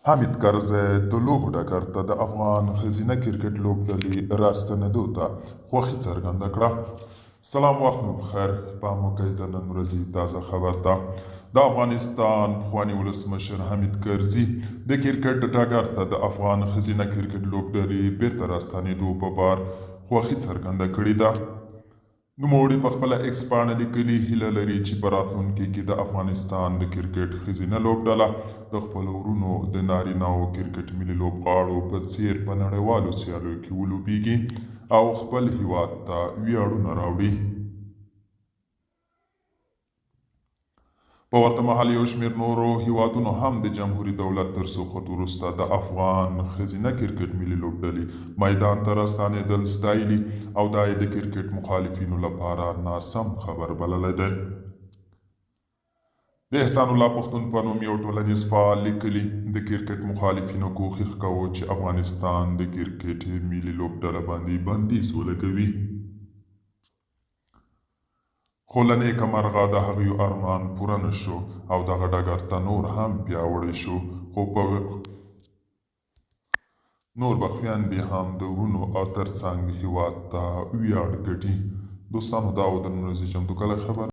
حامد کرزی د لوبو ډګر ته د افغان ښځینه کرکټ لوبډلې راستنېدو ته خوښي څرګنده کړه. سلام، وخت مو بخیر. پام وکړئ د نن ورځې تازه خبر ته. د افغانستان پخواني ولسمشر حامد کرزي د کرکټ ډګر ته د افغان ښځینه کرکټ لوبډلې بیرته راستنېدو په بار خوښي څرګنده کړې ده. نوموړي په خپله ایکس پاڼه لیکلي هیله لري چې په راتلونکي کې د افغانستان د کرکټ ښځینه لوبډله د خپلو ورونو د نارینه‌و کرکټ ملي لوبغاړو په څیر په نړیوالو سیالیو کې ولوبیږي او خپل هیواد ته ویاړونه راوړي. په ورته مهال یو شمېر نورو هیوادونو هم د جمهوري دولت تر سقوط وروسته د افغان ښځینه کرکټ ملي لوبډلې میدان ته راستنېدل ستایلي او دا یې د کرکټ مخالفینو لپاره ناسم خبر بللی دی. د احسان الله پښتون په نوم یو ټولنیز فعال لیکلي د کرکټ مخالفینو کوښښ کوو چې افغانستان د کرکټ ملي لوبډله باندې بندیز ولګوي، خو له نیکه مرغه د هغوی ارمان پوره نه شو او دغه ډګر ته نور هم پیاوړی شو، خو نور به خویندې هم د ورونو او ترڅنګ هیواد ته ویاړ ګټي. دوستانو، دا و د نن ورځې چمتو کلی خبر.